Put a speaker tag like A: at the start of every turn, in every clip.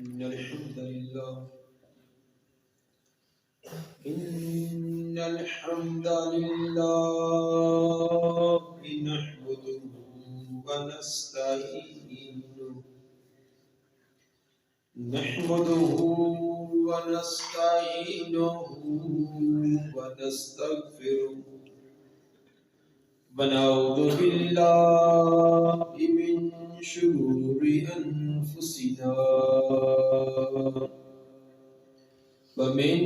A: إن الحمد لله إن الحمد لله نحمده ونستعينه ونستغفره ونعوذ بالله من شرور أنفسنا ومن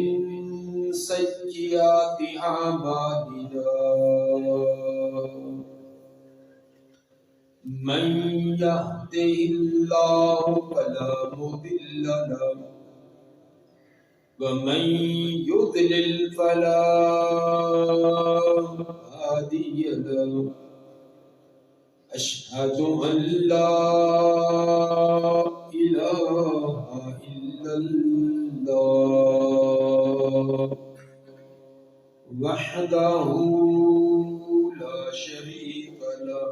A: سيئات أعمالنا من يهده الله فلا مضل له ومن يضلل فلا هادي له أشهد أن لا إله إلا الله وحده لا شريك له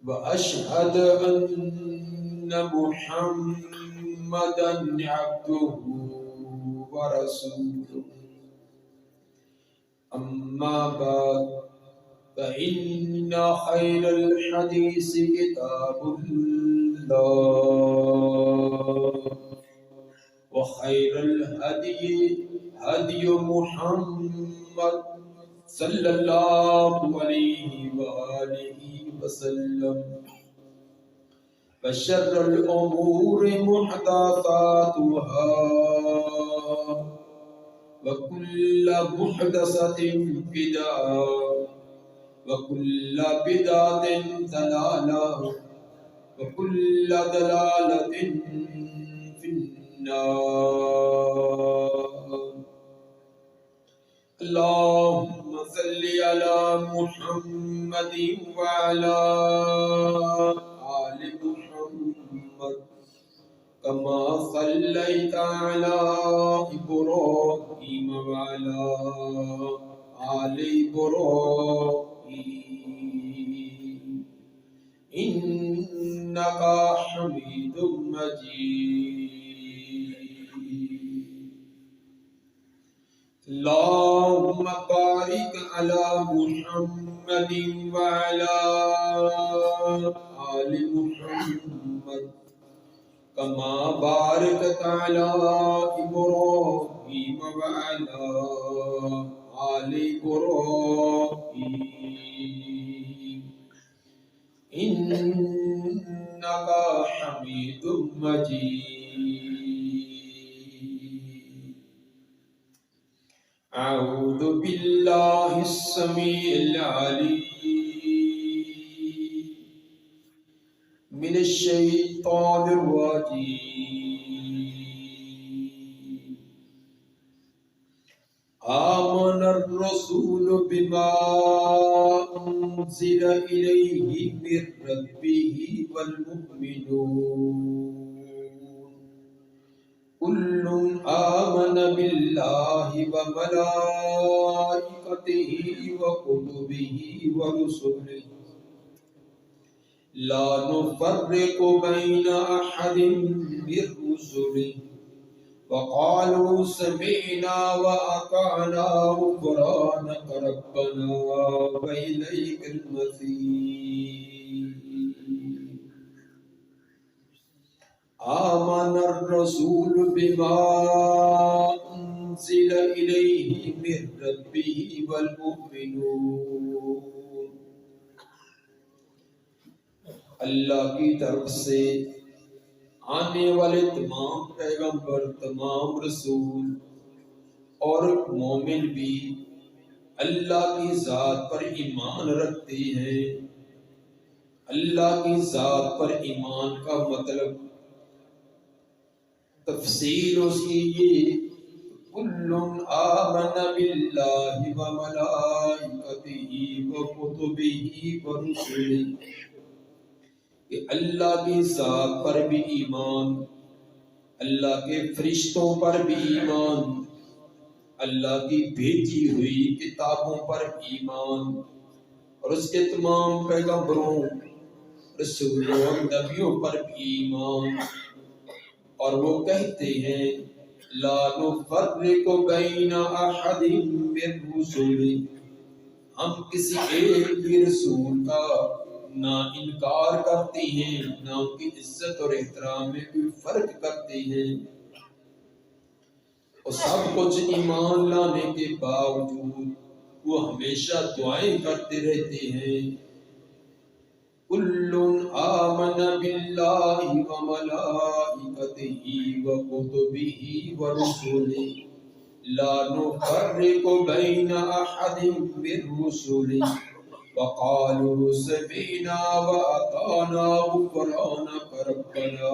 A: وأشهد أن محمدا عبده ورسوله أما بعد فإن خير الحديث كتاب الله وخير الهدي هدي محمد صلى الله عليه وآله وسلم وشر الأمور محدثاتها وكل محدثة بدعة وكل بدعة ضلالة وكل ضلالة في النار. اللهم صل على محمد وعلى آل محمد كما صليت على إبراهيم وعلى آل إبراهيم إنك حميد مجيد. اللهم بارك على محمد وعلى آل محمد كما باركت على إبراهيم وعلى آل إبراهيم إنك حميد مجيد. أعوذ بالله السميع العليم من الشيطان الرجيم. آمن الرسول بما أنزل إليه من ربه والمؤمنون كل آمن بالله وملائكته وكتبه ورسله لا نفرق بين أحد من رسله وقالوا سمعنا وأطعنا غفرانك ربنا وإليك المصير. آمن الرسول بما أنزل إليه من ربه والمؤمنون. اللہ کی طرف سے آنے والے تمام پیغمبر، تمام رسول اور مومن بھی اللہ کی ذات پر ایمان رکھتے ہیں. اللہ کی ذات پر ایمان کا مطلب تفسیر اس کی یہ کل آمن باللہ وملائکتہ وکتبہ ورسلہ کہ اللہ کی ذات پر بھی ایمان، اللہ کے فرشتوں پر بھی ایمان، اللہ کی بھیجی ہوئی کتابوں پر ایمان اور اس کے تمام پیغمبروں، رسولوں اور نبیوں پر بھی ایمان. اور وہ کہتے ہیں لا نفرق بین احد من رسولی، ہم کسی ایک بھی رسول کا نہ انکار کرتے ہیں نہ ان کی عزت اور احترام میں کوئی فرق کرتے ہیں، اور سب کچھ ایمان لانے کے باوجود وہ ہمیشہ دعائیں کرتے رہتے ہیں کل آمن باللہ وملائکتہ وکتبہ ورسلہ لا نفرق بین احد من رسلہ وقالوا سمعنا وأطعنا غفرانك ربنا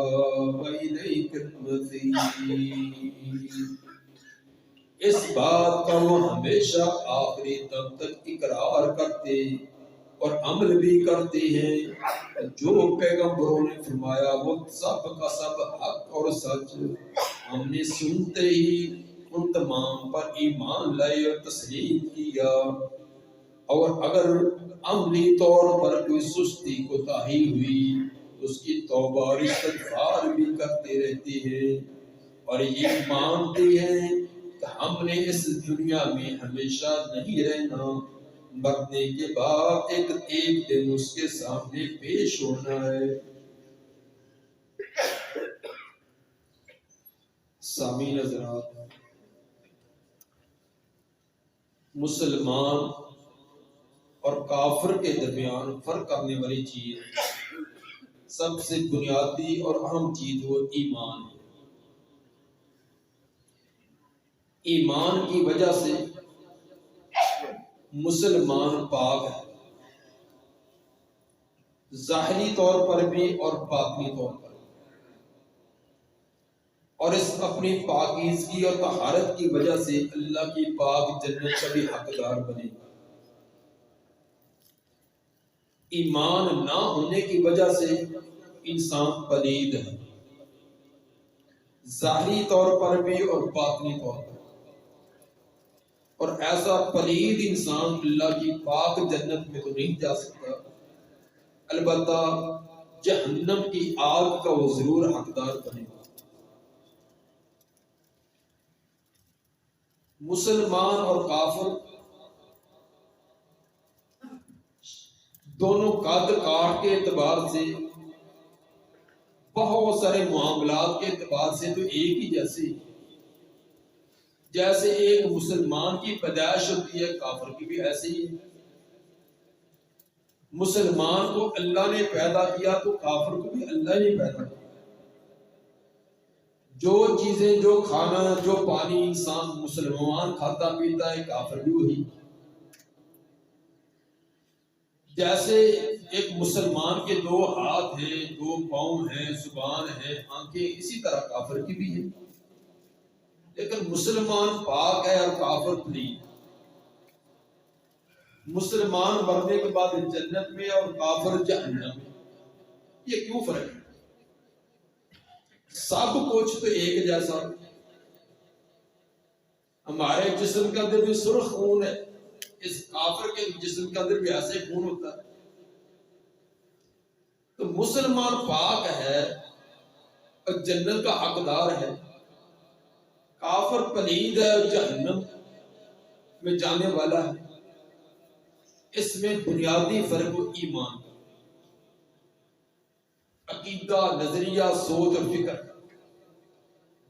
A: وإليك المصير۔ اس بات کا وہ ہمیشہ آخری دم تک اقرار کرتے اور عمل بھی کرتے ہیں، جو پیغمبروں نے فرمایا وہ سب کا سب حق اور سچ، ہم نے سنتے ہی ان تمام پر ایمان لائے اور تسلیم کیا، اور اگر عملی طور پر کوئی سستی کوتاہی ہوئی تو اس کی توبہ اور استغفار بھی کرتے رہتے ہیں، اور یہ مانتے ہیں کہ ہم نے اس دنیا میں ہمیشہ نہیں رہنا، مرنے کے بعد ایک دن اس کے سامنے پیش ہونا ہے۔ سامعین حضرات، مسلمان اور کافر کے درمیان فرق کرنے والی چیز سب سے بنیادی اور اہم چیز وہ ایمان ہے۔ ایمان کی وجہ سے مسلمان پاک ہے، ظاہری طور پر بھی اور باطنی طور پر، اور اس اپنی پاکیزگی اور طہارت کی وجہ سے اللہ کی پاک جنت کا بھی حقدار بنے گا۔ ایمان نہ ہونے کی وجہ سے انسان پلید ہے، ظاہری طور پر بھی اور باطنی طور پر، اور ایسا پلید انسان اللہ کی پاک جنت میں تو نہیں جا سکتا، البتہ جہنم کی آگ کا وہ ضرور حقدار بنے گا۔ مسلمان اور کافر دونوں قد کاٹ کے اعتبار سے، بہت سارے معاملات کے اعتبار سے تو ایک ہی جیسے ایک مسلمان کی پیدائش ہوتی ہے کافر کی بھی ایسے ہی ہے۔ مسلمان کو اللہ نے پیدا کیا تو کافر کو بھی اللہ نے پیدا کیا۔ جو چیزیں، جو کھانا، جو پانی انسان مسلمان کھاتا پیتا ہے کافر بھی وہی۔ جیسے ایک مسلمان کے 2 ہاتھ ہیں، 2 پاؤں ہیں، زبان ہے، آنکھیں، اسی طرح کافر کی بھی ہے، لیکن مسلمان پاک ہے اور کافر پلید۔ مسلمان مرنے کے بعد جنت میں اور کافر جہنم میں، یہ کیوں فرق ہے؟ سب کچھ تو ایک جیسا، ہمارے جسم کے اندر بھی سرخ خون ہے، اس کافر کے جسم کے اندر بھی ایسے خون ہوتا ہے۔ تو مسلمان پاک ہے اور جنت کا حقدار ہے، کافر پلید ہے اور جہنم میں جانے والا ہے۔ اس میں بنیادی فرق ایمان، عقیدہ، نظریہ، سوچ اور فکر۔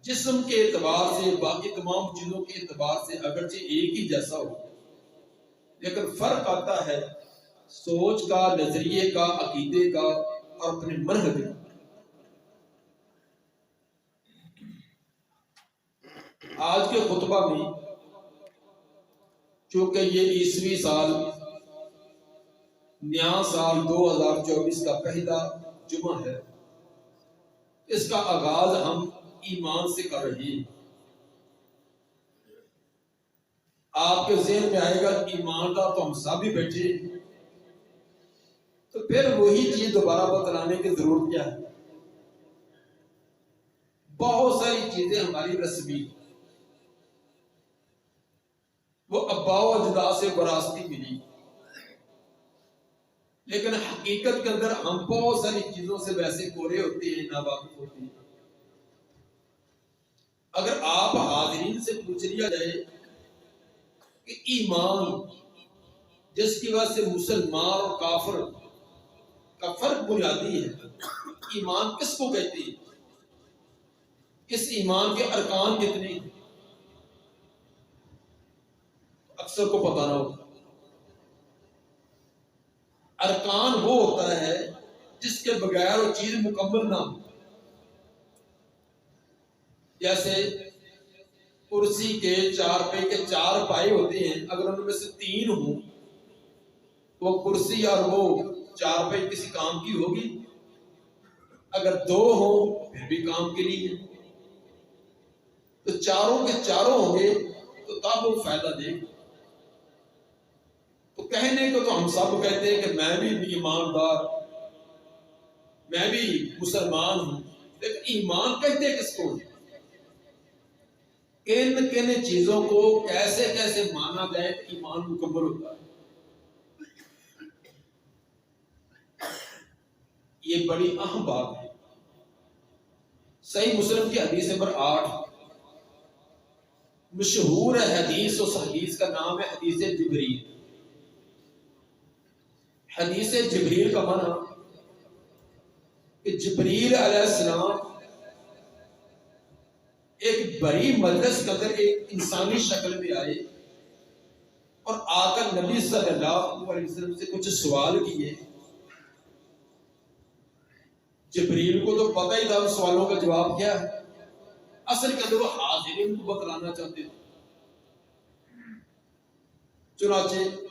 A: جسم کے اعتبار سے، باقی تمام چیزوں کے اعتبار سے اگرچہ ایک ہی جیسا ہو، لیکن فرق آتا ہے سوچ کا، نظریے کا، عقیدے کا اور اپنے منہج کا۔ آج کے خطبہ میں چونکہ یہ عیسوی سال، نیا سال 2024 کا پہلا جمعہ ہے، اس کا آغاز ہم ایمان سے کر رہے ہیں۔ آپ کے ذہن میں آئے گا ایماندار تو ہم سب ہی بیٹھے ہیں، تو پھر وہی چیز دوبارہ بتلانے کی ضرورت کیا ہے؟ بہت ساری چیزیں ہماری رسمی، وہ اباء و اجداد سے وراثتی ملی، لیکن حقیقت کے اندر ہم بہت ساری چیزوں سے ویسے کورے ہوتے ہیں، ناواقف ہوتے ہیں۔ اگر آپ حاضرین سے پوچھ لیا جائے کہ ایمان جس کی وجہ سے مسلمان اور کافر کا فرق بنیادی ہے، ایمان کس کو کہتے ہیں، اس ایمان کے ارکان کتنے ہیں، اکثر کو پتہ نہ ہوتا۔ ارکان وہ ہوتا ہے جس کے بغیر وہ چیز مکمل نہ ہو، جیسے کرسی کے چار پائی کے چار پائے ہوتے ہیں، اگر ان میں سے تین ہوں تو وہ کرسی اور وہ چار پائی کسی کام کی ہوگی، اگر دو ہوں پھر بھی کام کے لیے، تو چاروں کے چاروں ہوں گے تو تب وہ فائدہ دے گا۔ تو کہنے کو تو ہم سب کہتے ہیں کہ میں بھی ایماندار، میں بھی مسلمان ہوں، لیکن ایمان کہتے کس کو؟ کن کن چیزوں کو کیسے کیسے مانا جائے کہ ایمان مکمل ہوتا ہے، یہ بڑی اہم بات ہے۔ صحیح مسلم کی حدیث نمبر 8 مشہور ہے حدیث، اس حدیث کا نام ہے حدیث جبریل۔ حدیث جبریل کا معنی کہ جبریل علیہ السلام ایک بڑی مجلس کے اندر ایک انسانی شکل میں آئے اور آ کر نبی صلی اللہ علیہ وسلم سے کچھ سوال کیے۔ جبریل کو تو پتہ ہی تھا ان سوالوں کا جواب کیا ہے، اصل کے اندر وہ حاضرین کو بتلانا چاہتے تھے۔ چنانچہ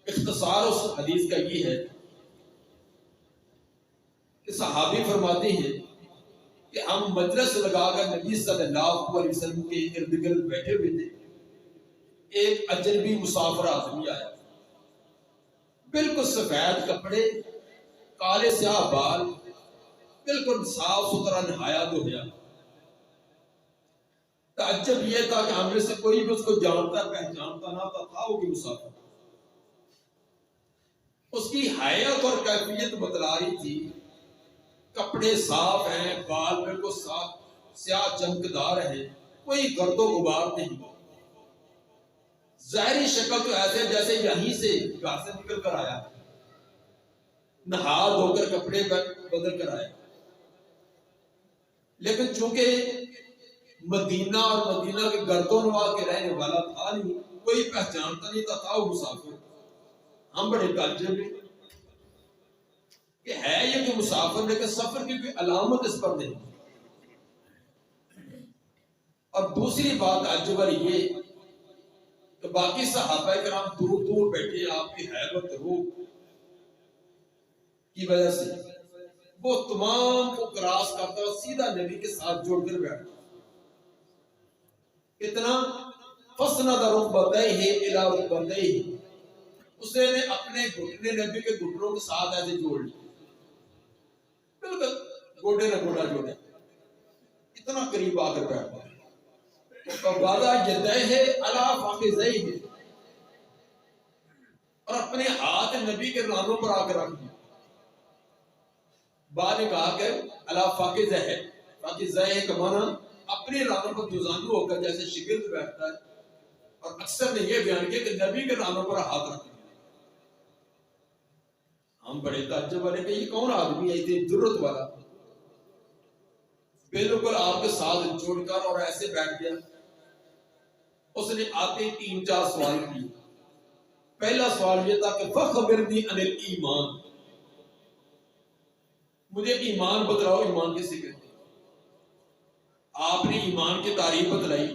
A: اختصار اس حدیث کا یہ ہے کہ صحابی فرماتے ہیں کہ ہم مجلس لگا کر نبی صلی اللہ علیہ وسلم کے ارد گرد بیٹھے ہوئے تھے، ایک اجنبی مسافر آدمی آیا، بالکل سفید کپڑے، کالے سیاہ بال، بالکل صاف ستھرا نہایا دھویا۔ تعجب یہ تھا کہ ہم میں سے کوئی بھی اس کو جانتا پہچانتا نہ تھا وہ بھی مسافر۔ اس کی حیات اور کیفیت بتلا رہی تھی، کپڑے صاف ہیں، بال بالکل صاف سیاہ چمکدار ہیں، کوئی گرد و غبار نہیں، ظاہری شکل تو ایسے جیسے یہیں سے گھر سے نکل کر آیا، نہا دھو کر کپڑے بدل کر آیا۔ لیکن چونکہ مدینہ اور مدینہ کے گرد و نواح کے رہنے والا تھا نہیں، کوئی پہچانتا نہیں تھا وہ مسافر۔ ہم بڑے تعجب میں کہ ہے یہ کہ مسافر، لیکن سفر کی کوئی علامت اس پر نہیں۔ اور دوسری بات تعجب والی یہ کہ باقی صحابہ کرام دور دور بیٹھے، آپ کی حیبت روح کی وجہ سے وہ تمام کو کراس کرتا اور سیدھا نبی کے ساتھ جوڑ کر بیٹھتا۔ اتنا فسند رکبتیہ الی رکبتیہ، اس نے اپنے گھٹنے نبی کے گھٹنوں کے ساتھ ایسے جوڑ لیے، بالکل گوڑے نہ گوڑا جوڑے، اتنا قریب آ کر بیٹھا۔ وَوَضَعَ يَدَيْهِ عَلَى فَخِذَيْهِ، اور اپنے ہاتھ نبی کے رانوں پر آ کر رکھ دیا۔ بعد نے کہا کہ عَلَى فَخِذَيْهِ، فَخِذَيْهِ کا معنی اپنے رانوں پر دوزانو ہو کر جیسے شگرد بیٹھتا ہے، اور اکثر نے یہ بیان کیا کہ نبی کے رانوں پر ہاتھ رکھ دیا۔ ہم بڑے تعجب والے کہ یہ کون آدمی ہے اتنی ضرورت والا، بالکل آپ کے ساتھ جوڑ کر اور ایسے بیٹھ گیا۔ اس نے آتے 3-4 سوال کیے۔ پہلا سوال یہ تھا کہ فَخْبِرْنِي عَنِ الْإِيمَانِ، مجھے ایمان بتلاؤ، ایمان کسے کہتے ہیں؟ آپ نے ایمان کی تعریف بتلائی،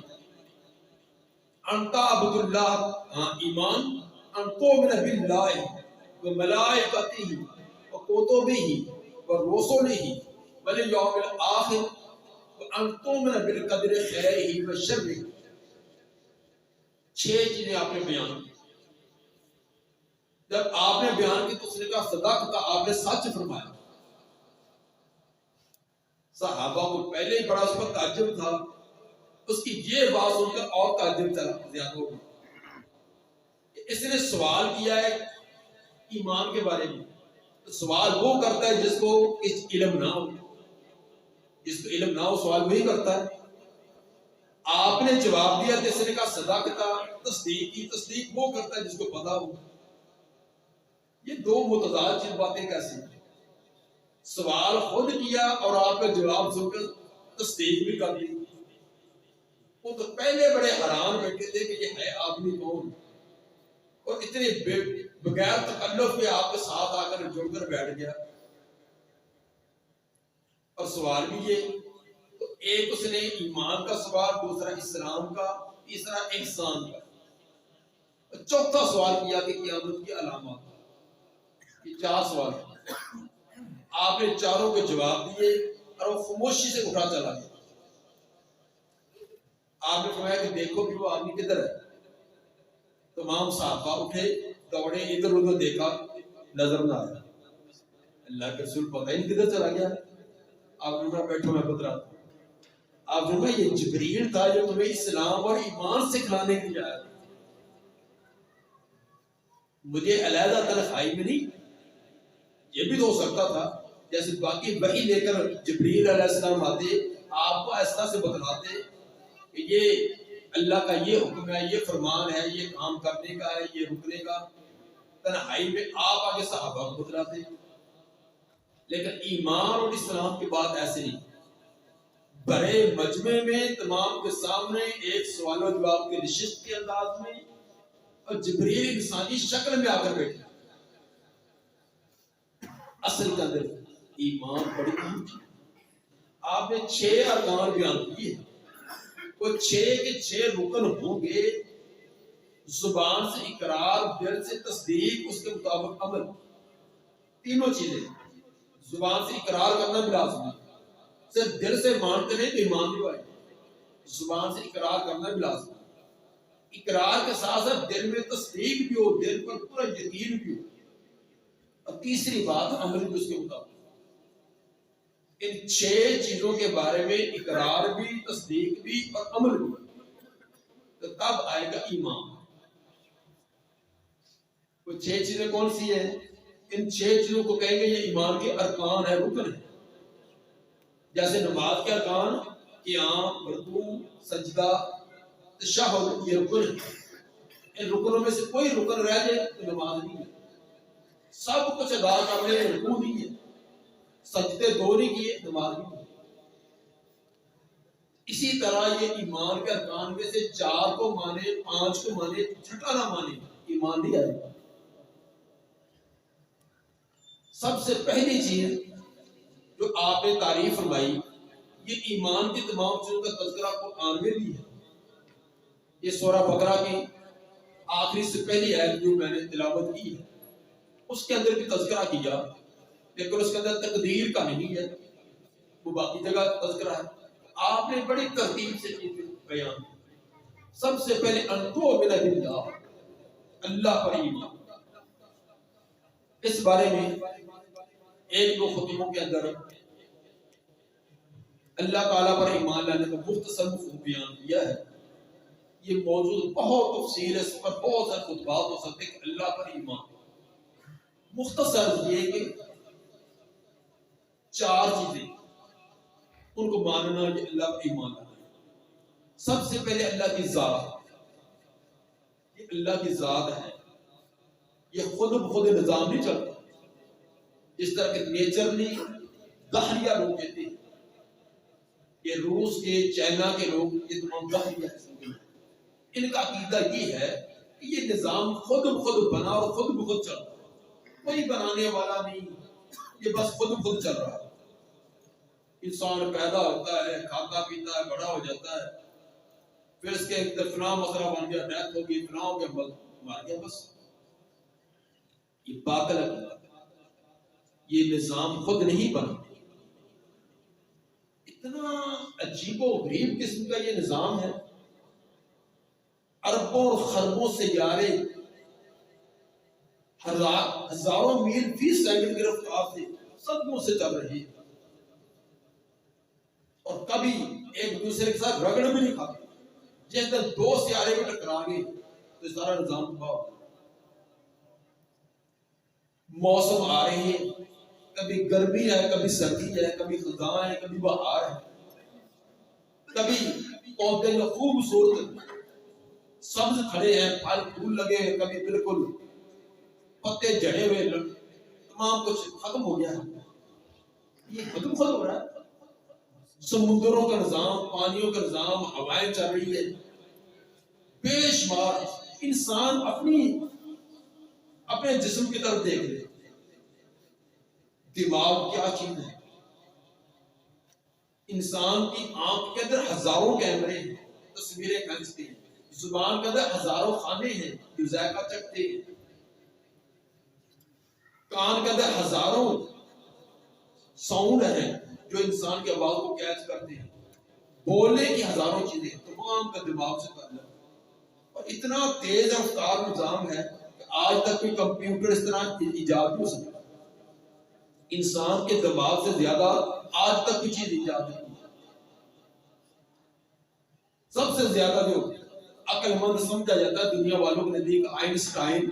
A: انتا عبد اللہ، ہاں ایمان، انتو من باللہ وملائکتہ وکتبہ ورسلہ والیوم الآخر وانتو من بالقدر خیرہ وشرہ۔ 6 چیزیں آپ نے بیان کی۔ جب آپ نے بیان کی تو اس نے کہا صدقت، آپ نے سچ فرمایا۔ صحابہ کو پہلے ہی بڑا اس پر تعجب تھا، اس کی یہ بات سن کر اور تعجب زیادہ ہو گیا۔ اس نے سوال کیا ہے ایمان کے بارے میں، تو سوال وہ کرتا ہے جس کو اس علم نہ ہو، جس کو علم نہ ہو سوال وہی کرتا ہے۔ آپ نے جواب دیا تو اس نے کہا صدقتا، تصدیق کی۔ تصدیق وہ کرتا ہے جس کو پتا ہو۔ یہ دو متضاد چیز باتیں کیسی ہیں؟ سوال خود کیا اور آپ کا جواب سن کر تصدیق بھی کر لی۔ وہ تو پہلے بڑے حیران بیٹھے تھے کہ یہ ہے آدمی کون، اور اتنے بغیر تکلف کے آپ کے ساتھ آ کر جڑ کر بیٹھ گیا۔ اور سوال بھی یہ، تو ایک اس نے ایمان کا سوال، دوسرا اسلام کا، تیسرا احسان کا، اور چوتھا سوال کیا کہ قیامت کی علامات۔ یہ 4 سوال ہیں۔ آپ نے چاروں کے جواب دیے اور وہ خاموشی سے اٹھا چلا گیا۔ آپ نے فرمایا کہ دیکھو کہ وہ آدمی کدھر ہے۔ تمام صحابہ اٹھے، دوڑے، ادھر ادھر دیکھا، نظر نہ آیا۔ اللہ کے رسول پتہ ہی نہیں کدھر چلا گیا۔ آپ نے کہا بیٹھو میں بتلاتا ہوں۔ آپ نے کہا یہ جبریل تھا جو تمہیں اسلام اور ایمان سکھلانے کے لیے آیا تھا، مجھے علیحدہ تنخواہی میں نہیں۔ یہ بھی تو ہو سکتا تھا جیسے باقی وحی لے کر جبریل علیہ السلام آتے، آپ کو ایسا سے بتلاتے کہ یہ اللہ کا یہ حکم ہے، یہ فرمان ہے، یہ کام کرنے کا ہے، یہ رکنے کا۔ تنہائی میں آپ آگے صحابہ کو بتلاتے۔ لیکن ایمان اور اسلام کی بات ایسے نہیں، بڑے مجمع میں تمام کے سامنے ایک سوال و جواب کے نشست کے انداز میں، اور جبریل انسانی شکل میں آ کر بیٹھے۔ اصل کے اندر ایمان بڑی اہم چیز۔ آپ نے 6 ارکان بیان کیے، وہ 6 کے 6 رکن ہوں گے۔ زبان سے اقرار، دل سے تصدیق، اس کے مطابق عمل، تینوں چیزیں۔ زبان سے اقرار کرنا بھی لازمی، صرف دل سے مانتے نہیں تو ایمان نہیں آئے۔ زبان سے اقرار کرنا بھی لازمی، اقرار کے ساتھ ساتھ دل میں تصدیق بھی ہو، دل پر پورا یقین بھی ہو، اور تیسری بات عمل بھی اس کے مطابق۔ ان 6 چیزوں کے بارے میں اقرار بھی، تصدیق بھی اور عمل بھی، تو تب آئے گا ایمان۔ وہ 6 چیزیں کون سی ہیں؟ ان 6 چیزوں کو کہیں گے یہ ایمان کے ارکان ہے، رکن ہے۔ جیسے نماز کے ارکان قیام، رکوع، سجدہ، تشہد، یہ رکن ہے۔ ان رکنوں میں سے کوئی رکن رہ جائے تو نماز نہیں ہے۔ سب کچھ ادا کر لیں، رکوع نہیں ہے، سجدے 2 نہیں کیے، نماز نہیں ہے۔ اسی طرح یہ ایمان کے ارکان میں سے 4 کو مانے، 5 کو مانے، چھٹا نہ مانے، ایمان نہیں آئے گا۔ سب سے پہلی چیز جو آپ نے تعریف فرمائی، یہ ایمان کی تمام چیزوں کا تذکرہ قرآن میں بھی ہے۔ یہ سورہ بقرہ کی آخری سے پہلی آیت جو میں نے تلاوت کی ہے، اس کے اندر بھی تذکرہ کیا، لیکن اس کے اندر تقدیر کا نہیں ہے، وہ باقی جگہ تذکرہ ہے۔ آپ نے بڑی ترتیب سے چیزیں بیان کی۔ سب سے پہلے انتو من باللہ، اللہ پر ایمان۔ اس بارے میں 1-2 خطبوں کے اندر اللہ تعالیٰ پر ایمان لانے کا مختصر مفہوم بیان کیا ہے۔ یہ موضوع بہت تفصیل ہے، اس پر بہت سارے خطبات ہو سکتے ہیں کہ اللہ پر ایمان۔ مختصر یہ کہ 4 چیزیں ان کو ماننا، یہ اللہ پر ایمان لانا ہے۔ سب سے پہلے اللہ کی ذات، یہ اللہ کی ذات ہے، یہ خود بخود نظام نہیں چلتا جس طرح کہ نیچرلی دہریہ لوگ کہتے ہیں۔ یہ روس کے، چائنا کے لوگ یہ تمام دہریہ ہیں، ان کا عقیدہ یہ ہے کہ یہ نظام خود بخود بنا اور خود بخود چل رہا ہے، کوئی بنانے والا نہیں، یہ بس خود بخود چل رہا ہے۔ انسان پیدا ہوتا ہے، کھاتا پیتا ہے، بڑا ہو جاتا ہے، پھر اس کے فلاں مسئلہ بن گیا، ڈیتھ ہو گئی، فلاں ہو گیا، مار گیا، بس۔ یہ باطل ہے، یہ نظام خود نہیں بنا۔ اتنا عجیب و غریب قسم کا یہ نظام ہے، اربوں اور خربوں سیارے ہزاروں میل فی سیکنڈ کی رفتار سے صدموں سے چل رہے ہیں، اور کبھی ایک دوسرے کے ساتھ رگڑ بھی نہیں کھاتے۔ جس دن 2 سیارے میں ٹکرا گئے تو سارا نظام تباہ ہو گیا۔ موسم آ رہے ہیں، کبھی گرمی ہے، کبھی سردی ہے، کبھی خزاں ہے، کبھی بہار ہے، کبھی پودے جو خوبصورت سبز کھڑے ہیں، پھل پھول لگے ہیں، کبھی بالکل پتے جڑے ہوئے، تمام کچھ ختم ہو گیا ہے. یہ ختم ہو رہا ہے. سمندروں کا نظام، پانیوں کا نظام، ہوائیں چل رہی ہے بے شمار. انسان اپنے جسم کی طرف دیکھ لے، دماغ کیا چیز ہے. انسان کی آنکھ کے اندر ہزاروں کیمرے ہیں، تصویریں کھینچتے ہیں. زبان کے اندر ہزاروں کھانے ہیں جو ذائقہ چکھتے ہیں. کان کے اندر ہزاروں ساؤنڈ ہیں جو انسان کی آواز کو کیچ کرتے ہیں. بولنے کی ہزاروں چیزیں، تمام کا دماغ سے تعلق. اور اتنا تیز رفتار نظام ہے کہ آج تک کوئی کمپیوٹر اس طرح ایجاد نہیں ہو سکتا. انسان کے دماغ سے زیادہ آج تک کوئی چیز ایجاد نہیں. سب سے زیادہ جو عقل مند سمجھا جاتا ہے دنیا والوں کے نزدیک آئنسٹائن،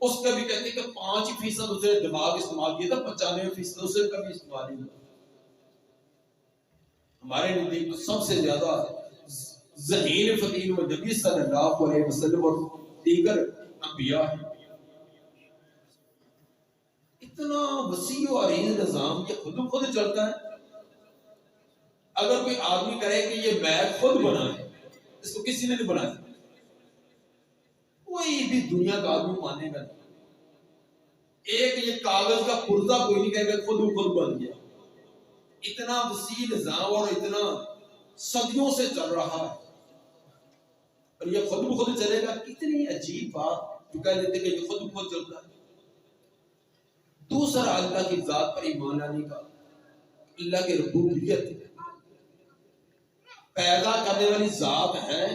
A: اس کا بھی کہتے ہیں کہ 5% اسے دماغ استعمال کیا تھا، 95% اسے کبھی استعمال نہیں ہوا. ہمارے نزدیک تو سب سے زیادہ ذہین فقیر و نبی صلی اللہ علیہ وسلم اور دیگر انبیاء ہیں. اتنا وسیع و عریض نظام یہ خود چلتا ہے. اگر کوئی آدمی کہے کہ یہ میپ خود بنا ہے، اس کو کسی نے نہیں بنایا، کوئی بھی دنیا کا آدمی مانے گا نہیں. ایک یہ کاغذ کا پرزہ کوئی نہیں کہے گا خود بن گیا. اتنا وسیع نظام اور اتنا صدیوں سے چل رہا ہے، اور یہ خود چلے گا. کتنی عجیب بات جو کہہ دیتے کہ یہ خود چلتا ہے. دوسرا اللہ کی ذات پر ایمان لانے کا، اللہ کی ربوبیت پیدا کرنے والی ذات ہے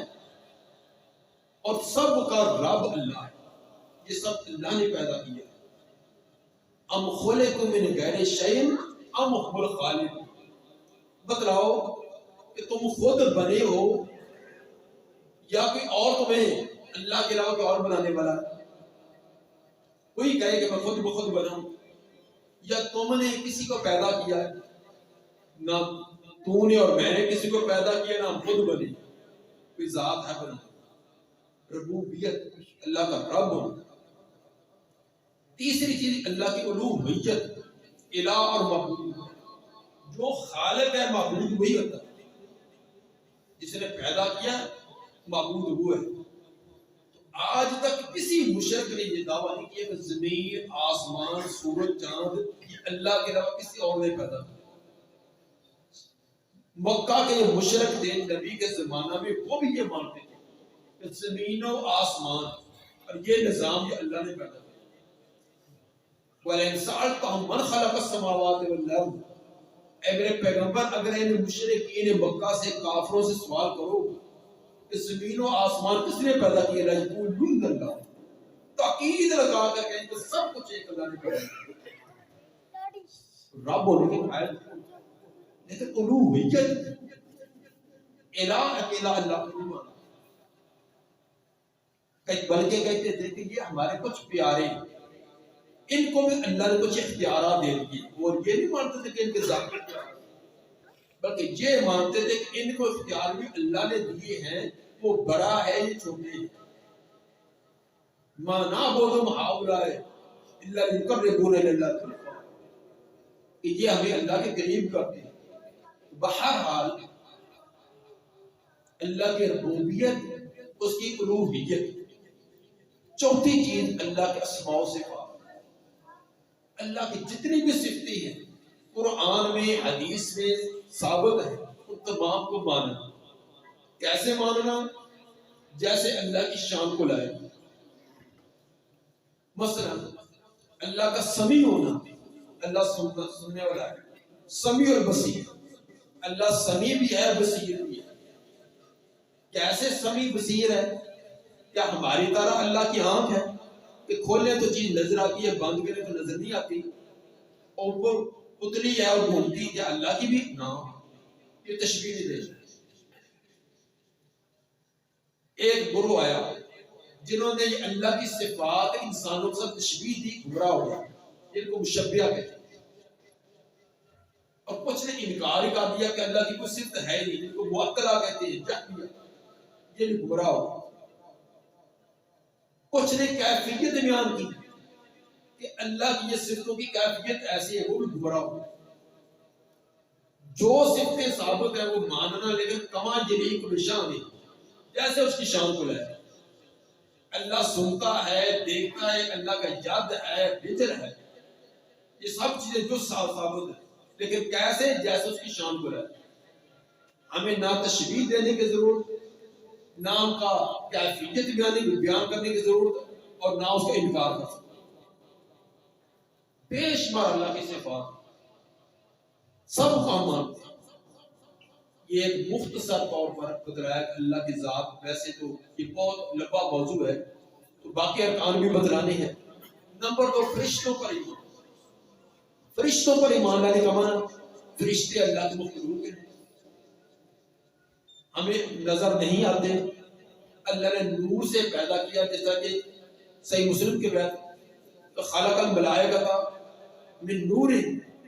A: اور سب کا رب اللہ ہے. یہ سب اللہ نے پیدا کیا. ام خلقوا من غیر شیء ام هم الخالق. بتلاؤ کہ تم خود بنے ہو یا کوئی اور تمہیں اللہ کے علاوہ کوئی اور بنانے والا ہے. کوئی کہے کہ میں خود بنا ہوں، یا تم نے کسی کو پیدا کیا ہے. نہ تو نے اور میں نے کسی کو پیدا کیا، نہ ہم خود بنے. کوئی ذات ہے بنا. ربوبیت، اللہ کا رب ہونا. تیسری چیز اللہ کی الوہیت، الہ اور معبود. جو خالق ہے معبود وہی ہوتا ہے. جس نے پیدا کیا معبود وہ ہے. آج تک کسی مشرک نے یہ دعویٰ نہیں کیا کہ زمین، آسمان، سورج، چاند یہ اللہ کے علاوہ کسی اور نے پیدا کیا. مکہ کے یہ مشرک تھے نبی کے زمانہ میں، وہ بھی یہ مانتے تھے کہ زمین و آسمان اور یہ نظام یہ اللہ نے پیدا کیا. وَلَئِن سَأَلْتَهُم مَّنْ خَلَقَ السَّمَاوَاتِ وَالْأَرْضَ. اے میرے پیغمبر، اگر ان مشرکین مکہ سے، کافروں سے سوال کرو کہ زمین و آسمان کس نے پیدا کیا، لَيَقُولُنَّ اللَّهُ. تاکید لگا کر کہیں کہ سب کچھ ایک اللہ نے پیدا کیا. رب ہونے کے قائل، لیکن الوہیت، الہ اکیلا اللہ کو نہیں مانا. بلکہ کہتے تھے کہ یہ ہمارے کچھ پیارے ہیں، ان کو بھی اللہ نے کچھ اختیارات دے دیے. اور یہ نہیں مانتے تھے کہ ان کے ذات میں کیا، بلکہ یہ مانتے تھے کہ ان کو اختیار بھی اللہ نے دیے ہیں. وہ بڑا ہے، یہ چھوٹے ہیں. مَا نَعْبُدُهُمْ هَؤُلَاءِ إِلَّا لِيُقَرِّبُونَا إِلَى اللَّهِ زُلْفَىٰ. کہ یہ ہمیں اللہ کے قریب کرتے ہیں. بہرحال اللہ کی ربوبیت، اس کی الوہیت. چوتھی چیز اللہ کے اسماء و صفات. اللہ کی جتنی بھی صفتیں ہیں قرآن میں، حدیث میں ثابت ہیں، ان تمام کو ماننا. کیسے ماننا؟ جیسے اللہ کی شان کو لائے. مثلا اللہ کا سمیع ہونا، اللہ سننے والا ہے. سمیع اور بصیر، اللہ سمیع بھی ہے، بصیر بھی ہے. کیسے سمیع بصیر ہے؟ کیا ہماری طرح اللہ کی آنکھ ہے کہ کھولے تو چیز نظر آتی ہے، بند کرے تو نظر نہیں آتی؟ اور وہ پتلی ہے اور گھومتی، کیا اللہ کی بھی؟ نہ، یہ تشبیہ نہیں دے. ایک گروہ آیا جنہوں نے اللہ کی صفات انسانوں کے ساتھ تشبیہ دی، گمراہ ہو گیا، جن کو مشبیہ کہتے ہیں. اور کچھ نے انکار ہی کر دیا کہ اللہ کی کوئی صفت ہے نہیں، جن کو معطلہ کہتے ہیں، جہمیہ، یہ گمراہ ہو۔ کچھ نے کیفیت بیان کی کہ اللہ کی یہ صفتوں کی کیفیت ایسی ہے، وہ بھی گمراہ ہو۔ جو صفتیں ثابت ہیں وہ ماننا، لیکن کما جلیق بشان، جیسے اس کی شان کو لائے۔ اللہ سنتا ہے، دیکھتا ہے، اللہ کا ید ہے، بجر ہے، یہ سب چیزیں جو ثابت ہیں، لیکن کیسے؟ جیسے اس کی شان کو لائے۔ ہمیں نہ تشبیہ دینے کی ضرورت، نہ ان کا کیفیت بیان کرنے کی ضرورت، اور نہ اس کا انکار کر سکتے۔ بے شمار اللہ کی صفات سب کام مانتے ہیں۔ یہ ایک مختصر طور پر بتلایا کہ اللہ کی ذات، ویسے تو یہ بہت لمبا موضوع ہے تو باقی ارکان بھی بتلانے ہیں۔ نمبر 2، فرشتوں پر ایمان۔ فرشتوں پر ایمان لانے کا معنی، فرشتے اللہ کے مخلوق ہیں، ہمیں نظر نہیں آتے، اللہ نے نور سے پیدا کیا، جیسا کہ صحیح مسلم کے بعد تو خلق الملائکۃ من نور،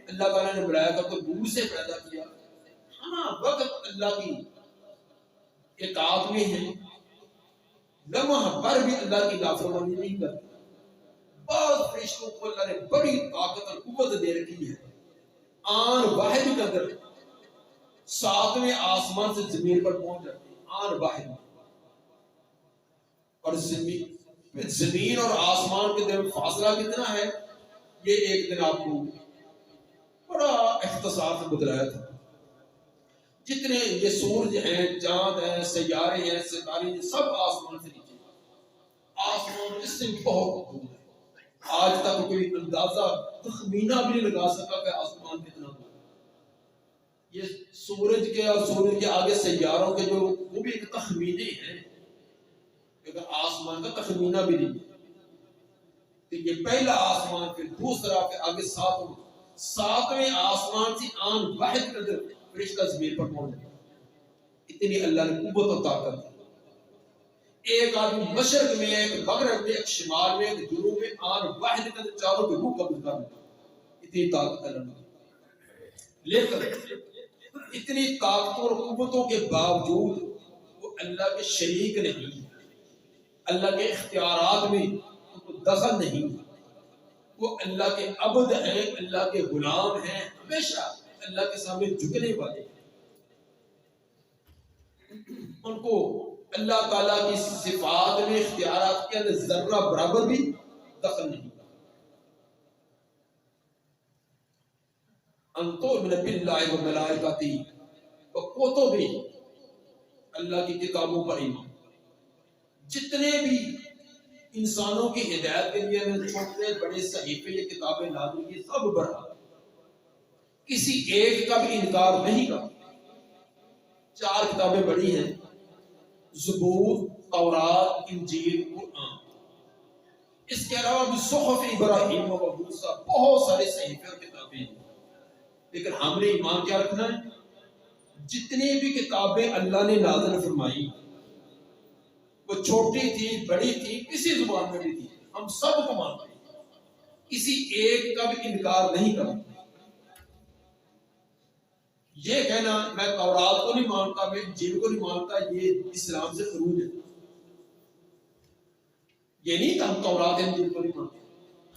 A: اللہ تعالیٰ نے ملائکہ کو نور سے پیدا کیا۔ ہاں وقت اللہ کی اطاعت میں ہے، لمحہ پر بھی اللہ کی نافرمانی نہیں کرتے۔ بعض فرشتوں کو اللہ نے بڑی طاقت اور قوت دے رکھی ہے، آن واحد قدر 7ویں آسمان سے زمین پر پہنچ جاتے ہیں، آن واحد۔ اور زمین اور آسمان کے درمیان فاصلہ کتنا ہے، یہ ایک دن آپ کو بڑا اختصار سے بتلایا تھا۔ جتنے یہ سورج ہیں، چاند ہیں، سیارے ہیں، ستارے ہیں، سب آسمان سے نیچے۔ آسمان اس سے بہت دور ہے، آج تک کوئی اندازہ تخمینہ بھی نہیں لگا سکا کہ آسمان کتنا دور ہے۔ یہ سورج کے اور سورج کے آگے سیاروں کے جو وہ بھی ایک تخمینے ہیں، لیکن آسمان کا تخمینہ بھی نہیں ہے۔ تو یہ پہلا آسمان، پھر دوسرا، پھر آگے ساتویں آسمان سے آن واحد قدر فرشتہ زمین پر پہنچ جائے۔ اتنی اللہ نے قوت و طاقت دی۔ ایک آدمی مشرق میں، ایک مغرب میں، ایک شمال میں، ایک جنوب میں، آن واحد قدر چاروں کے روح قبض کر لیں، اتنی طاقت اللہ نے۔ لیکن اتنی طاقتوں اور قوتوں کے باوجود وہ اللہ کے شریک نہیں، اللہ کے اختیارات میں دخل نہیں، وہ اللہ کے عبد ہیں، اللہ کے غلام ہیں، ہمیشہ اللہ کے سامنے جھکنے والے۔ ان کو اللہ تعالیٰ کی صفات میں، اختیارات کے اندر ذرہ برابر بھی دخل نہیں۔ انتؤمن باللہ وملائکتہ وکتبہ، اللہ کی کتابوں پر ایمان۔ جتنے بھی انسانوں کی ہدایت کے لیے چھوٹے بڑے صحیفے یہ کتابیں نازل کی، سب برحق، کسی ایک کا بھی انکار نہیں کرتا۔ 4 کتابیں بڑی ہیں، زبور، تورات، انجیل، قرآن۔ اس کے علاوہ بھی صحف ابراہیم و موسیٰ، بہت سارے صحیفے اور کتابیں ہیں۔ لیکن ہم نے ایمان کیا رکھنا ہے؟ جتنی بھی کتابیں اللہ نے نازل فرمائی، وہ چھوٹی تھی، بڑی تھی، کسی زبان میں بھی تھی، ہم سب کو مانتے ہیں، کسی ایک کا بھی انکار نہیں کرتے۔ یہ کہنا میں تورات کو نہیں مانتا، میں انجیل کو نہیں مانتا، یہ اسلام سے خروج ہے۔ یہ نہیں کہ ہم تورات انجیل کو نہیں مانتے،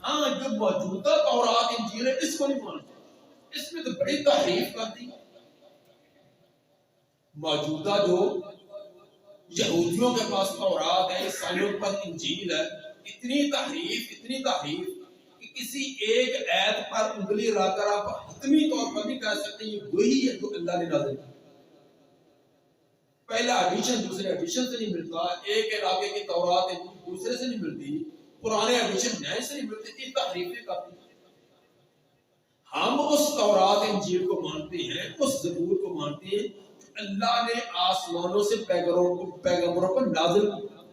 A: ہاں جو موجودہ تورات انجیل ہے اس کو نہیں مانتے، اس میں تو بڑی تحریف کر دی۔ موجودہ جو یہودیوں کے پاس تورات ہے، عیسائیوں کے پاس انجیل ہے، اتنی تحریف کہ کسی ایک آیت پر انگلی لا کر آپ حتمی طور پر نہیں کہہ سکتے یہ وہی ہے جو اللہ نے نازل کیا۔ پہلا ایڈیشن دوسرے ایڈیشن سے نہیں ملتا، ایک علاقے کی تورات دوسرے سے نہیں ملتی، پرانے ایڈیشن نئے سے نہیں ملتے، اتنی تحریفیں کرتی۔ ہم اس تورات انجیل کو مانتے ہیں، اس زبور کو مانتے ہیں اللہ نے آسمانوں سے پیغمبروں پر نازل کیا۔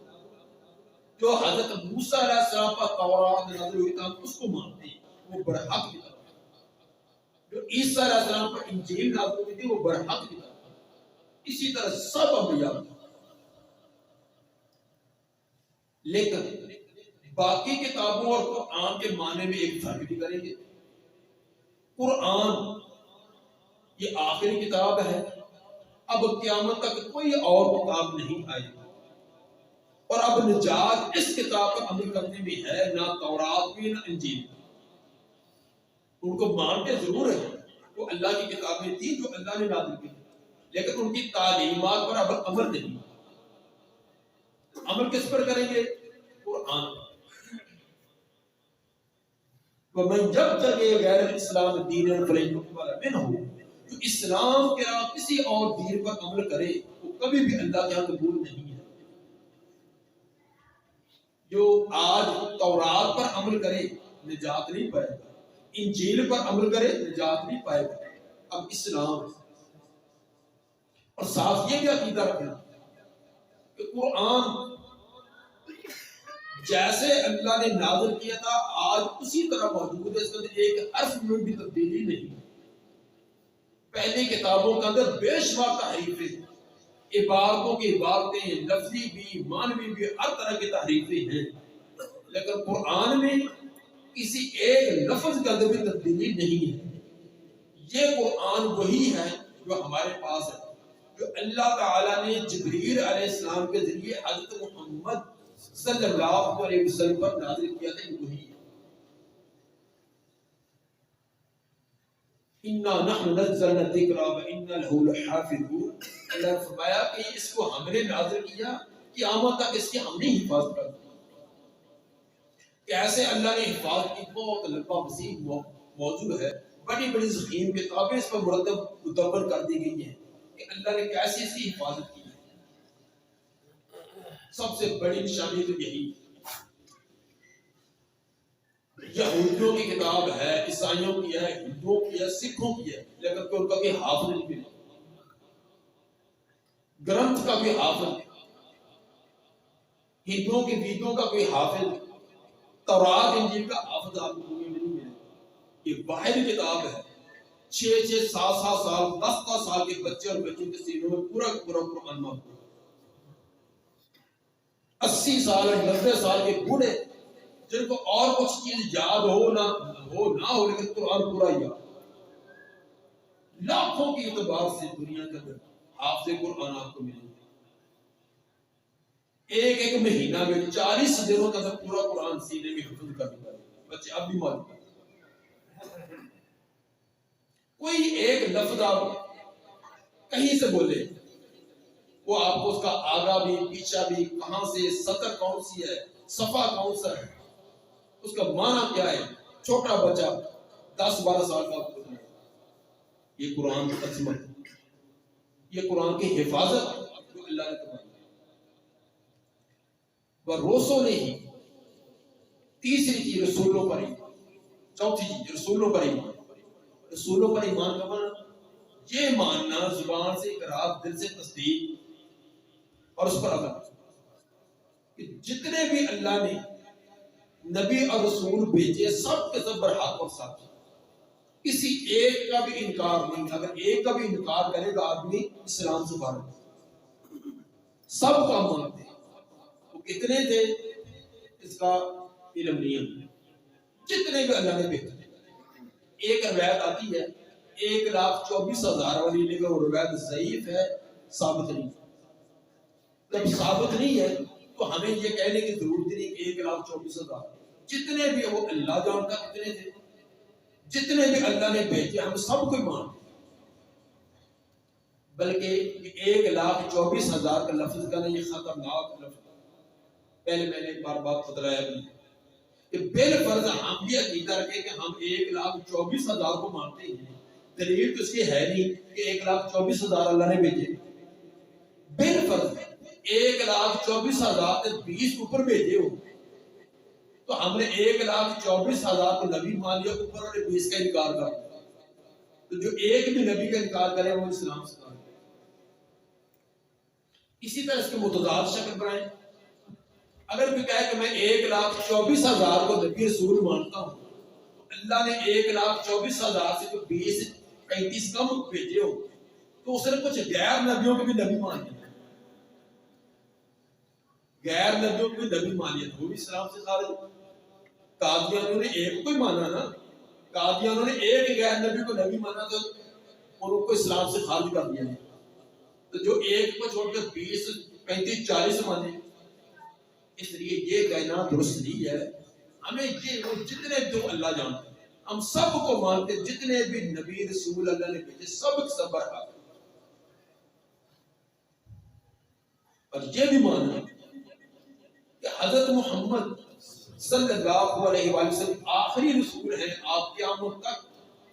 A: جو حضرت موسیٰ علیہ السلام پر تورات نازل ہوئی تھا اس کو مانتے ہیں، وہ برحق کتاب ہے۔ جو عیسیٰ علیہ السلام پر انجیل نازل ہوئی تھی وہ برحق کتاب ہے۔ اسی طرح سب انبیاء، لیکن باقی کتابوں اور قرآن کے معنی میں ایک فرق بھی کریں گے۔ قرآن یہ آخری کتاب ہے، اب قیامت تک کوئی اور کتاب نہیں آئی، اور اب نجات اس کتاب پر عمل کرنے میں ہے، نہ تورات بھی نہ انجیل۔ ان کو مانتے ضرور ہیں، وہ اللہ کی کتابیں تھیں جو اللہ نے نازل کی، لیکن ان کی تعلیمات پر اب عمل نہیں۔ عمل کس پر کریں گے؟ قرآن۔ وَمَنْ يَبْتَغِي غَيْرَ الْإِسْلَامِ دِينًا فَلَنْ يُقْبَلَ مِنْهُ، جو اسلام کے علاوہ کسی اور دین پر عمل کرے وہ کبھی بھی اللہ کے ہاں قبول نہیں ہے۔ جو آج تورات پر عمل کرے نجات نہیں پائے گا، انجیل پر عمل کرے نجات نہیں پائے گا، اب اسلام۔ اور ساتھ یہ بھی عقیدہ رکھنا کہ قرآن جیسے اللہ نے نازل کیا تھا آج اسی طرح موجود ہے، اس کے اندر ایک حرف میں بھی تبدیلی نہیں۔ پہلی کتابوں کے اندر بے شمار تحریفیں، عبارتوں کی عبارتیں، لفظی بھی معنوی بھی ہر طرح کی تحریفیں ہیں، لیکن قرآن میں کسی ایک لفظ کے اندر بھی تبدیلی نہیں ہے۔ یہ قرآن وہی ہے جو ہمارے پاس ہے، جو اللہ تعالیٰ نے جبریل علیہ السلام کے ذریعے حضرت محمد صلی اللہ علیہ وسلم پر نازل کیا تھا، یہ وہی ہے۔ اِنَّا نَحْنُ نَزَّلْنَا الذِّكْرَ وَإِنَّا لَهُ لَحَافِظُونَ۔ اللہ نے فرمایا کہ اس کو ہم نے نازل کیا، قیامت تک اس کی ہم نے حفاظت کر دی۔ کیسے اللہ نے حفاظت کی؟ بہت لمبا وسیع موضوع ہے، بڑی بڑی ضخیم کتابیں اس پر مرتب مدبر کر دی گئی ہیں کہ اللہ نے کیسے اس کی حفاظت کی ہے۔ سب سے بڑی نشانی تو یہی، یہودیوں کی کتاب ہے، عیسائیوں کی ہے، ہندوؤں کی ہے، سکھوں کی ہے، لیکن ان کا کوئی حافظ نہیں ملا، گرنتھ کا کوئی حافظ نہیں، ہندوؤں کے ویدوں کا کوئی حافظ نہیں، تورات انجیل کا حافظ آپ کو نہیں ملے۔ یہ واحد کتاب ہے، 6 7 سال 10 سال کے بچے اور بچوں کے سینوں میں پورا پورا قرآن موجود ہے۔ 80 سال اور 90 سال کے بوڑھے جن کو اور کچھ چیز یاد ہو نہ ہو لیکن قرآن پورا یاد، لاکھوں کی اعتبار سے دنیا کے اندر حافظ قرآن آپ کو ملے گا۔ ایک مہینہ میں 40 دنوں کا پورا قرآن سینے میں حفظ کر دیا بچے اب بھی موجود ہیں۔ کوئی ایک لفظ آپ کہیں سے بولے وہ آپ کو اس کا آگا بھی پیچھا بھی، کہاں سے سطر کون سی ہے، صفحہ کون سا ہے، اس کا معنی کیا ہے، چھوٹا بچہ 10 12 سال کا آپ کو ہے۔ یہ قرآن کی عظمت، یہ قرآن کی حفاظت جو اللہ نے کروائی۔ روسوں نے ہی تیسری چیز رسولوں پر ایمان، چوتھی چیز رسولوں پر ایمان۔ رسولوں پر ایمان کا معنی یہ ماننا زبان سے اقرار، دل سے تصدیق اور اس پر عمل کہ جتنے بھی اللہ نے نبی اور رسول بھیجے سب کے سب برحق اور ساتھ، کسی ایک کا بھی انکار نہیں۔ اگر ایک کا بھی انکار کرے گا آدمی اسلام سے باہر، سب کا مانتے ہیں۔ وہ کتنے تھے اس کا علم نہیں ہے، جتنے بھی اللہ نے بھیجے۔ ایک روایت آتی ہے 1,24,000 والی، لیکن وہ روایت ضعیف ہے، ثابت نہیں۔ جب ثابت نہیں ہے تو ہمیں یہ کہنے کی ضرورت نہیں کہ 1,24,000، جتنے بھی وہ اللہ جانتا کتنے تھے، جتنے بھی اللہ نے بھیجے ہم سب کو مانتے۔ بلکہ 1,24,000 کا لفظ کا نہیں، یہ خطرناک لفظ۔ پہلے میں نے ایک بار بات بتلایا بھی کہ بالفرض ہم بھی عقیدہ رکھیں کہ ہم 1,24,000 کو مانتے ہیں، دلیل تو اس کی ہے نہیں کہ 1,24,000 اللہ نے بھیجے۔ بالفرض 1,24,000 سے 20 اوپر بھیجے ہو تو ہم نے 1,24,000 کو نبی مان لیا، اوپر اور 20 کا انکار کر دیا۔ تو جو ایک بھی نبی کا انکار کرے وہ اسلام سے کار۔ اسی طرح اس کے متضاد شکل بنائیں۔ اگر کوئی کہے کہ میں 1,24,000 کو نبی رسول مانتا ہوں، تو اللہ نے 1,24,000 سے جو 20-35 کم بھیجے ہو تو اس نے کچھ غیر نبیوں کے بھی نبی مان لیا، غیر نبیوں کو بھی نبی مان لیا، وہ بھی اسلام سے خارج۔ قادیانوں نے ایک کو ہی مانا نا، قادیانوں نے ایک غیر نبی کو نبی مانا تو ان کو اسلام سے خارج کر دیا ہے. تو جو ایک کو چھوڑ کر 20 35 40 مانے, اس لیے یہ کہنا درست نہیں ہے. ہمیں یہ وہ جتنے جو اللہ جانتے ہیں ہم سب کو مانتے, جتنے بھی نبی رسول اللہ نے بھیجے سب صبر کا, اور یہ بھی ماننا کہ حضرت محمد صلی اللہ علیہ وآلہ وسلم آخری رسول ہیں. آپ قیامت تک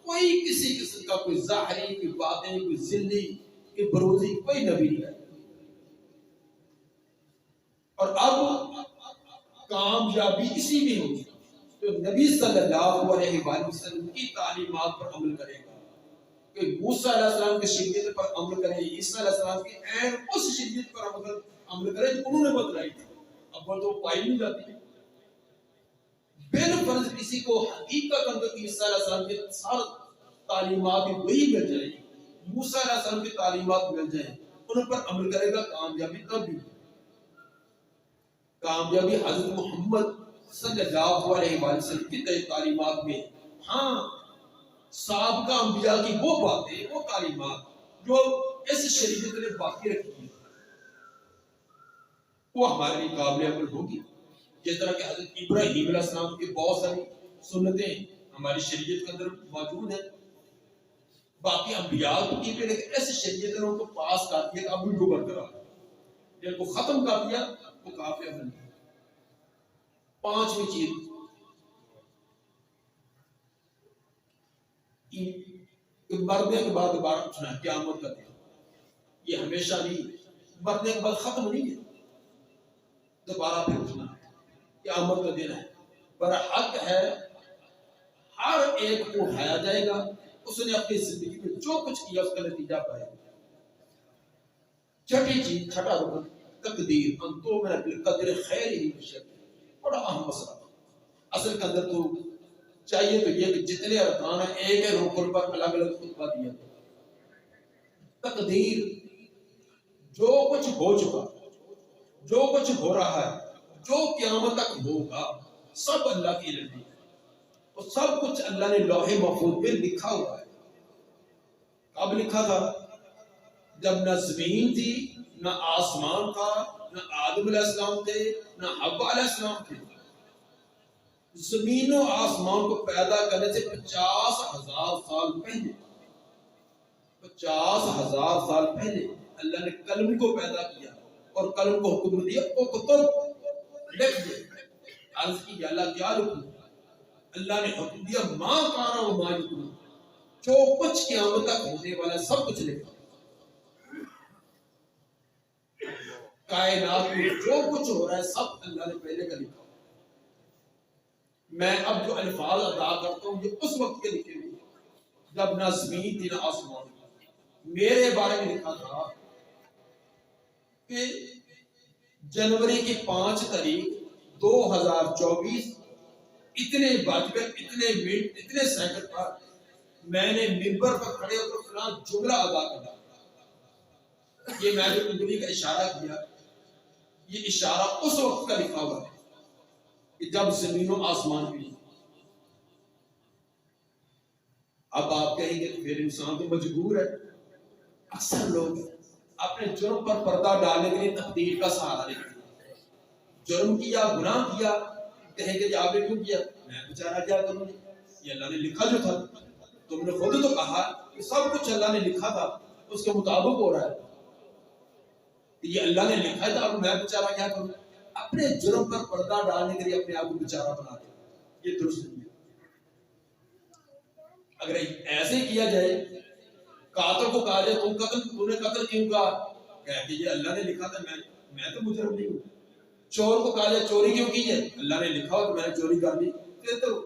A: کوئی کسی قسم کا کوئی ظاہری, کوئی باطنی, کوئی ذلی, کوئی بروزی کوئی نبی نہیں ہے. اور اب کامیابی اسی میں ہوگی تو نبی صلی اللہ علیہ وآلہ وسلم کی تعلیمات پر عمل کرے گا, کہ موسیٰ علیہ السلام کی شریعت پر عمل کرے, عیسیٰ علیہ السلام کی عین اس شریعت پر عمل کرے جو انہوں نے بتلائی تھی. اب وہ تو پائی نہیں جاتی ہے. بن فرض کسی کو حقیقت اندر عیسیٰ علیہ السلام کی ساری تعلیمات وہی مل جائیں, موسیٰ علیہ السلام کی تعلیمات مل جائیں, ان پر عمل کرے گا, کامیابی تب بھی. کامیابی حضرت محمد صلی اللہ علیہ وآلہ وسلم کی تعلیمات میں. ہاں سابقہ انبیاء کی وہ باتیں, وہ تعلیمات جو اس شریعت نے باقی رکھی ہیں, وہ ہمارے لیے قابل عمل ہوگی. جس طرح کہ حضرت ابراہیم علیہ السلام کی بہت ساری سنتیں ہماری شریعت کے اندر موجود ہیں, باقی انبیاء کی بھی, لیکن ایسی شریعت نے ان کو پاس کر دیا کہ اب ان کو برقرار, جن کو ختم کر دیا وہ کافی عمل ہے. پانچویں چیز مرنے کے بعد دوبارہ اٹھنا ہے, قیامت کا دن. یہ ہمیشہ نہیں, مرنے کے بعد ختم نہیں ہے, دوبارہ پھر اٹھنا ہے, قیامت کا دن ہے. برحق ہے ہر ایک کو اٹھایا جائے گا, اس نے اپنی زندگی میں جو کچھ کیا اس کا نتیجہ پائے گا. چھٹی چیز, چھٹا رکن تقدیر, ان تو میں بالقدر خیر ہی بشر, بڑا اہم مسئلہ. اصل کے اندر تو چاہیے تو یہ کہ جتنے ارکان ہیں ایک ایک رکن پر الگ الگ خطبہ دیا. تقدیر, جو کچھ ہو چکا, جو کچھ ہو رہا ہے, جو قیامت تک ہوگا, سب اللہ کی علم ہے. اور سب کچھ اللہ نے لوح محفوظ میں لکھا ہوا ہے. کب لکھا تھا؟ جب نہ زمین تھی, نہ آسمان تھا, نہ آدم علیہ السلام تھے, نہ حوا علیہ السلام تھے. زمین و آسمان کو پیدا کرنے سے 50,000 سال پہلے, 50,000 سال پہلے اللہ نے قلم کو پیدا کیا اور قلم کو حکم دیا اکتب, لکھ دے. عرض کی یا اللہ کیا لکھوں؟ اللہ نے حکم دیا ما کانا و ما یکون, جو کچھ قیامت تک ہونے والا سب کچھ لکھا. کائنات میں جو کچھ ہو رہا ہے سب اللہ نے پہلے کا لکھا. میں اب جو الفاظ ادا کرتا ہوں یہ اس وقت کے لکھے ہوئے جب نہ زمین تھی نہ آسمان. میرے بارے میں لکھا تھا کہ جنوری کی 5 تاریخ 2024 اتنے بج کر اتنے منٹ اتنے سیکنڈ پر میں نے منبر پر کھڑے ہو کر فلاں جملہ ادا کرا. یہ میں جو انگلی کا اشارہ کیا, یہ اشارہ اس وقت کا لکھا ہوا ہے کہ جب زمین و آسمان بھی. اب آپ کہیں گے پھر انسان تو مجبور ہے. اکثر لوگ اپنے جرم پر پردہ ڈالنے کے لیے تقدیر کا سہارا لیتے ہیں. جرم کیا, گناہ کیا, کہیں گے آپ نے کیوں کیا؟ میں بیچارہ کیا کروں, یہ اللہ نے لکھا جو تھا. تم نے خود تو کہا کہ سب کچھ اللہ نے لکھا تھا, اس کے مطابق ہو رہا ہے. یہ اللہ نے لکھا تھا, اب میں بیچارہ کیا کروں؟ اپنے جرم پر پردہ ڈالنے کے لیے اپنے آپ کو بیچارہ بنا دے, یہ درست نہیں ہے. اگر ایسے کیا جائے, قاتل کو کہا جائے تم نے قتل کیوں کہا, کہ یہ اللہ نے لکھا تھا, میں تو مجرم نہیں ہوں. چور کو کہا جائے چوری کیوں کی ہے, اللہ نے لکھا ہو تو میں نے چوری کر لی. پھر تو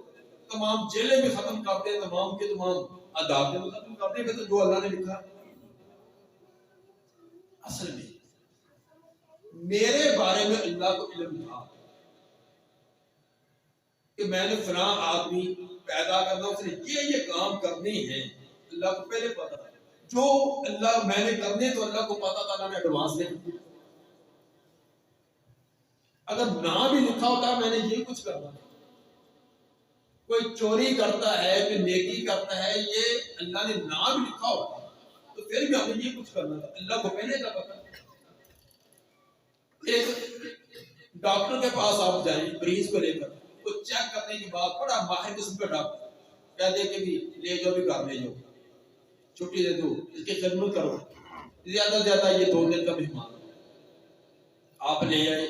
A: تمام جیلیں بھی ختم کرتے ہیں, تمام کے تمام عذاب بھی ختم کرتے ہیں, پھر تو جو اللہ نے لکھا. اصل میں میرے بارے میں اللہ کو علم تھا کہ میں نے فلاں آدمی پیدا کرنا, اس نے یہ کام کرنے ہیں, اللہ کو پہلے پتا تھا. جو اللہ میں نے کرنے تو اللہ کو پتا تھا, میں ایڈوانس لے لیا. اگر نہ بھی لکھا ہوتا میں نے یہ کچھ کرنا, کوئی چوری کرتا ہے, کوئی نیکی کرتا ہے, یہ اللہ نے نہ بھی لکھا ہوتا تو پھر بھی ہمیں یہ کچھ کرنا تھا، اللہ کو پہلے کا پتا۔ ایک ڈاکٹر کے پاس آپ جائیں مریض کو لے کر، تو چیک کرنے کے بعد بڑا ماہر قسم کا ڈاکٹر کہہ دے کہ بھی لے جاؤ، بھی گھر لے جاؤ، چھٹی دے دو، اس کی خدمت کرو، زیادہ سے زیادہ یہ 2 دن کا مہمان۔ آپ لے آئے،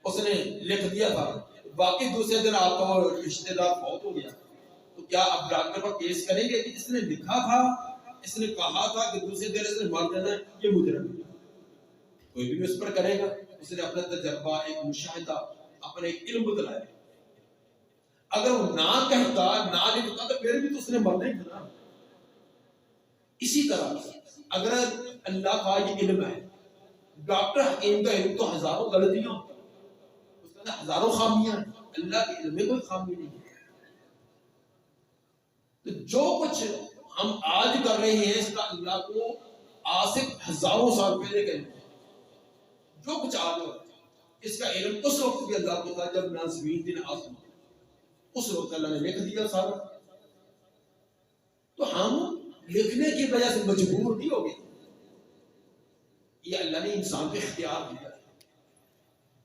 A: اس نے لکھ دیا تھا، باقی دوسرے دن آپ کا وہ رشتے دار فوت ہو گیا، تو کیا آپ ڈاکٹر پر کیس کریں گے کہ اس نے لکھا تھا، اس نے کہا تھا کہ دوسرے دن اس نے مر جانا ہے، یہ مجرم ہے؟ کوئی بھی اس پر کرے گا۔ اس نے اپنا تجربہ، ایک مشاہدہ، اپنے ایک علم بتلایا۔ اگر وہ نہ کہتا، نہ لکھتا، تو پھر بھی تو اس نے مرنا ہی تھا نا۔ اسی طرح اگر اللہ کا یہ علم ہے، ڈاکٹر حکیم کا علم تو ہزاروں غلطیاں، اس کے اندر ہزاروں خامیاں ہیں، اللہ کے علم میں کوئی خامی نہیں ہے۔ تو جو کچھ ہم آج کر رہے ہیں اس کا اللہ کو آج سے ہزاروں سال پہلے کا علم ہے۔ جو کچھ آج ہو رہا ہے اس کا علم اس وقت بھی اللہ کو تھا جب نہ زمین تھی نہ آسمان، اس وقت اللہ نے لکھ دیا سارا۔ تو ہم لکھنے کی وجہ سے مجبور نہیں ہو گئے، یہ اللہ نے انسان کو اختیار دیا ہے۔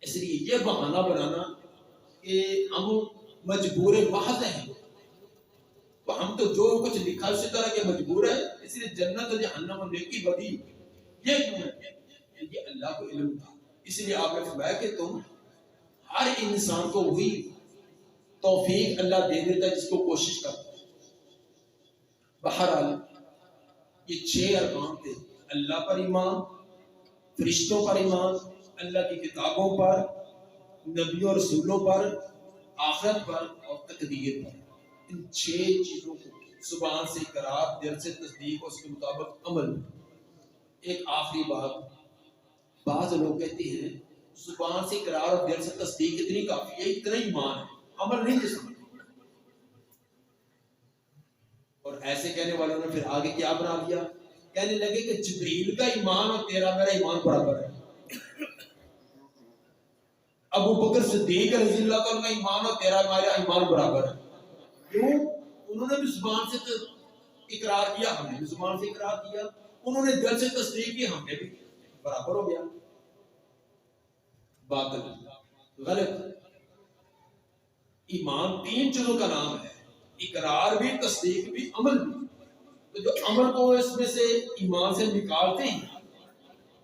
A: اس لیے یہ بہانہ بنانا کہ ہم مجبور محض ہیں، تو ہم تو جو کچھ لکھا اسی طرح کے مجبور ہے، اس لیے جنت و جہنم و نیکی بدی یہ کیوں ہے؟ یہ اللہ کو علم تھا۔ اس لیے آپ نے فرمایا کہ تم ہر انسان کو وہی توفیق اللہ دے دیتا ہے جس کو کوشش کرتا ہے۔ بہرحال یہ 6 ارکان تھے: اللہ پر ایمان، فرشتوں پر ایمان، اللہ کی کتابوں پر، نبیوں اور رسولوں پر، آخرت پر اور تقدیر پر۔ ان 6 چیزوں کو زبان سے اقرار، دل سے تصدیق اور اس کے مطابق عمل۔ ایک آخری بات، بعض لوگ کہتے ہیں زبان سے اقرار اور دل سے تصدیق اتنی کافی ہے، اتنا ایمان ہے، عمل نہیں جس میں۔ اور ایسے کہنے والوں نے پھر آگے کیا بنا دیا؟ کہنے لگے کہ جبریل کا ایمان اور تیرا میرا ایمان برابر ہے، ابو بکر صدیق رضی اللہ عنہ کا ایمان اور تیرا میرا ایمان برابر ہے۔ کیوں؟ انہوں نے بھی زبان سے اقرار کیا، ہم نے بھی زبان سے اقرار کیا، انہوں نے دل سے تصدیق کی، ہم نے بھی، برابر ہو گیا۔ باطل، غلط۔ ایمان 3 چیزوں کا نام ہے، اقرار بھی، تصدیق بھی، عمل بھی۔ تو جو عمل کو اس میں سے ایمان سے نکالتے ہیں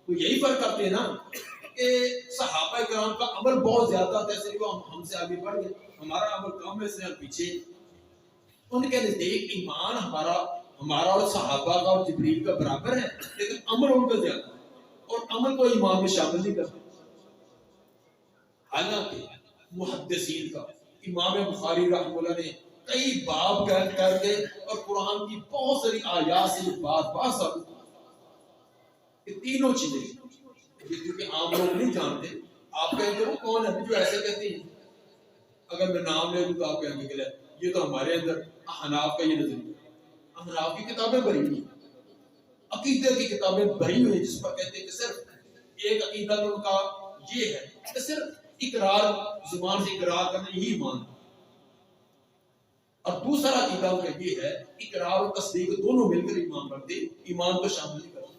A: وہ یہی فرق کرتے ہیں نا کہ صحابہ کرام کا عمل بہت زیادہ تھا، اس لیے وہ ہم سے آگے بڑھ گئے، ہمارا عمل کم ہے اس لیے ہم پیچھے۔ ان کے نزدیک ایمان ہمارا اور صحابہ کا اور جبریل کا برابر ہے، لیکن عمل ان کا زیادہ ہے، اور عمل کو ایمان میں شامل نہیں کرتے۔ حالانکہ محدثین کا امام بخاری رحمہ اللہ نے کئی باب کر کے اور قرآن کی بہت ساری آیات سے یہ بات ثابت کہ تینوں چیزیں، کیونکہ عام لوگ نہیں جانتے، آپ کہیں گے وہ کون ہے جو ایسے کہتے ہیں؟ اگر میں نام لے لوں تو آپ کہیں گے یہ تو ہمارے اندر احناف کا یہ نظریہ ہے۔ احناف کی کتابیں بھری ہوئی ہیں، عقیدے کی کتابیں بھری ہوئی ہیں، جس پر کہتے ہیں کہ صرف ایک عقیدہ تو ان کا یہ ہے کہ صرف اقرار، زبان سے اقرار کرنا یہی ایمان ہے، اور دوسرا عقیدہ ان کا یہ ہے اقرار اور تصدیق دونوں مل کر ایمان بنتے، ایمان کو شامل نہیں کرتے۔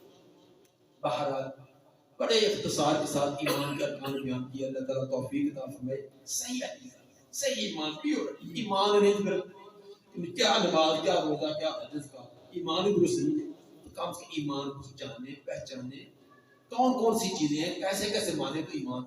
A: بہرحال بڑے اختصار کے ساتھ ایمان کا ارکان بیان کیا، اللہ تعالیٰ توفیق عطا فرمائے۔ صحیح عقیدہ، صحیح ایمان، پیور ایمان نہیں، پھر کیا نماز، کیا روزہ، کیا حج کا ایمان ہی درست نہیں ہے، تو کم سے ایمان کو جاننے، پہچاننے، کون کون سی چیزیں ہیں، کیسے کیسے مانے تو ایمان